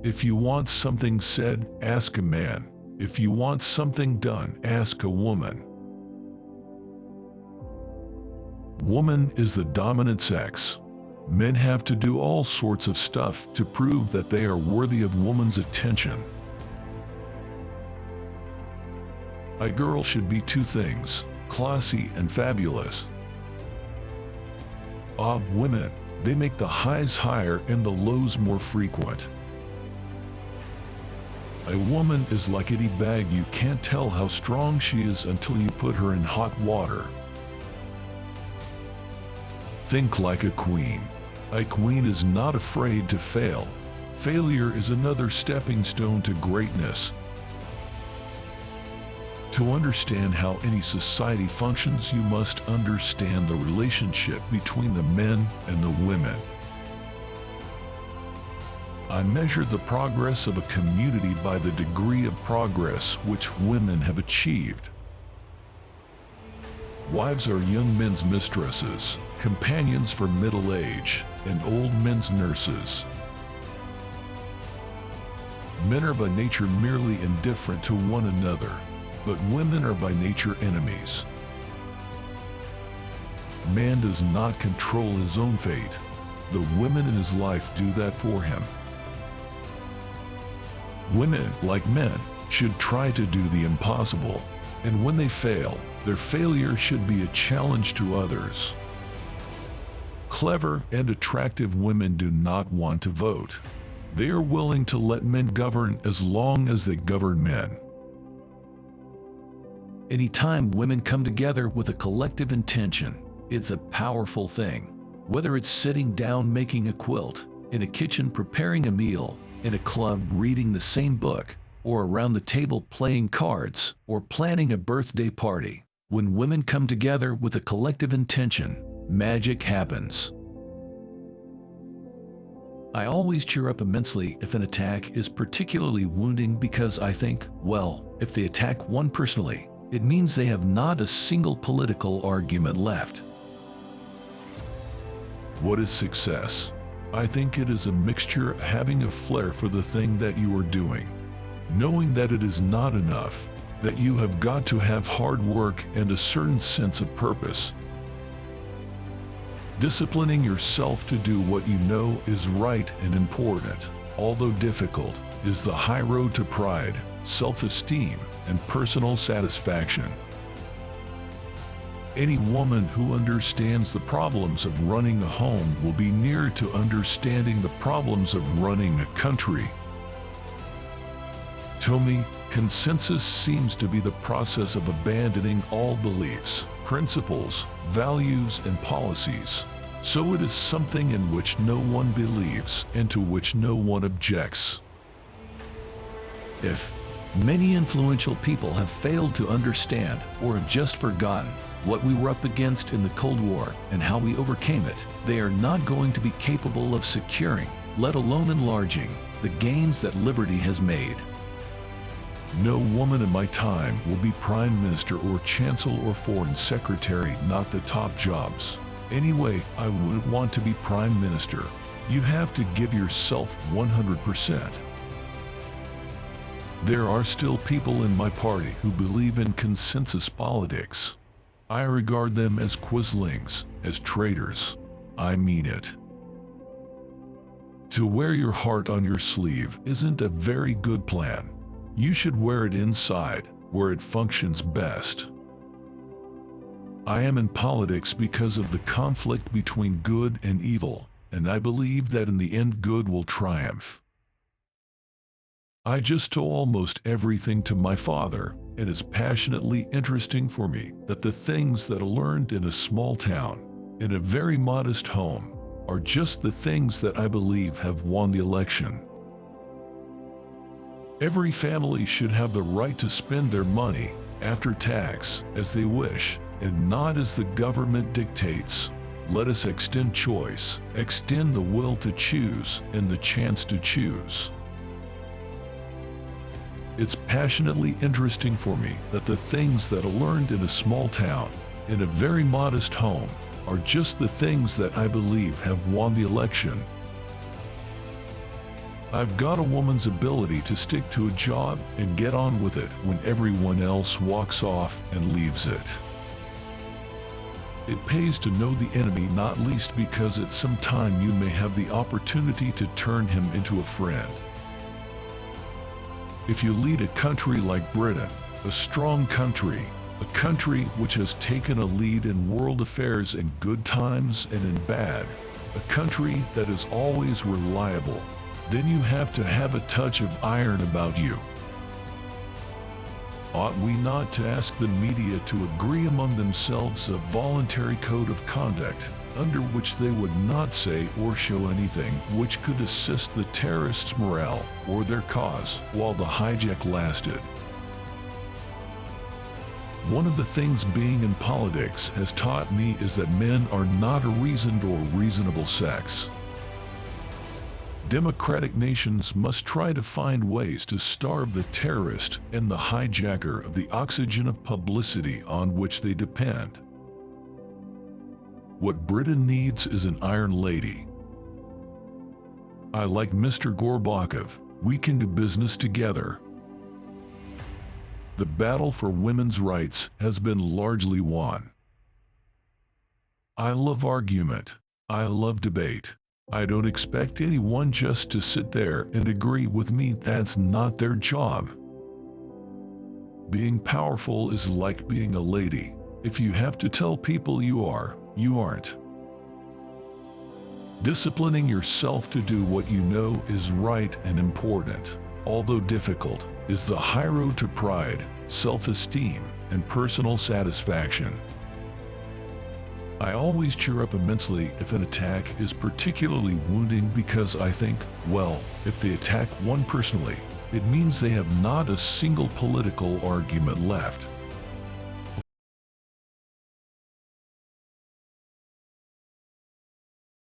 If you want something said, ask a man. If you want something done, ask a woman. Woman is the dominant sex. Men have to do all sorts of stuff to prove that they are worthy of woman's attention. A girl should be two things, classy and fabulous. Women, they make the highs higher and the lows more frequent. A woman is like a bag. You can't tell how strong she is until you put her in hot water. Think like a queen. A queen is not afraid to fail. Failure is another stepping stone to greatness. To understand how any society functions, you must understand the relationship between the men and the women. I measure the progress of a community by the degree of progress which women have achieved. Wives are young men's mistresses, companions for middle age, and old men's nurses. Men are by nature merely indifferent to one another, but women are by nature enemies. Man does not control his own fate. The women in his life do that for him. Women, like men, should try to do the impossible, and when they fail, their failure should be a challenge to others. Clever and attractive women do not want to vote. They are willing to let men govern as long as they govern men. Anytime women come together with a collective intention, it's a powerful thing. Whether it's sitting down making a quilt, in a kitchen preparing a meal, in a club reading the same book, or around the table playing cards, or planning a birthday party. When women come together with a collective intention, magic happens. I always cheer up immensely if an attack is particularly wounding because I think, well, if they attack one personally, it means they have not a single political argument left. What is success? I think it is a mixture of having a flair for the thing that you are doing, knowing that it is not enough, that you have got to have hard work and a certain sense of purpose. Disciplining yourself to do what you know is right and important, although difficult, is the high road to pride, self-esteem, and personal satisfaction. Any woman who understands the problems of running a home will be near to understanding the problems of running a country. To me, consensus seems to be the process of abandoning all beliefs, principles, values, and policies. So it is something in which no one believes and to which no one objects. If many influential people have failed to understand or have just forgotten what we were up against in the Cold War and how we overcame it, they are not going to be capable of securing, let alone enlarging, the gains that liberty has made. No woman in my time will be Prime Minister or Chancellor or Foreign Secretary, not the top jobs. Anyway, I wouldn't want to be Prime Minister. You have to give yourself 100%. There are still people in my party who believe in consensus politics. I regard them as quislings, as traitors. I mean it. To wear your heart on your sleeve isn't a very good plan. You should wear it inside, where it functions best. I am in politics because of the conflict between good and evil, and I believe that in the end good will triumph. I just owe almost everything to my father. It is passionately interesting for me that the things that I learned in a small town, in a very modest home, are just the things that I believe have won the election. Every family should have the right to spend their money, after tax, as they wish, and not as the government dictates. Let us extend choice, extend the will to choose and the chance to choose. It's passionately interesting for me that the things that I learned in a small town, in a very modest home, are just the things that I believe have won the election. I've got a woman's ability to stick to a job and get on with it when everyone else walks off and leaves it. It pays to know the enemy, not least because at some time you may have the opportunity to turn him into a friend. If you lead a country like Britain, a strong country, a country which has taken a lead in world affairs in good times and in bad, a country that is always reliable, then you have to have a touch of iron about you. Ought we not to ask the media to agree among themselves a voluntary code of conduct under which they would not say or show anything which could assist the terrorists' morale or their cause while the hijack lasted? One of the things being in politics has taught me is that men are not a reasoned or reasonable sex. Democratic nations must try to find ways to starve the terrorist and the hijacker of the oxygen of publicity on which they depend. What Britain needs is an iron lady. I like Mr. Gorbachev. We can do business together. The battle for women's rights has been largely won. I love argument. I love debate. I don't expect anyone just to sit there and agree with me. That's not their job. Being powerful is like being a lady. If you have to tell people you are, you aren't. Disciplining yourself to do what you know is right and important, although difficult, is the high road to pride, self-esteem, and personal satisfaction. I always cheer up immensely if an attack is particularly wounding because I think, well, if they attack one personally, it means they have not a single political argument left.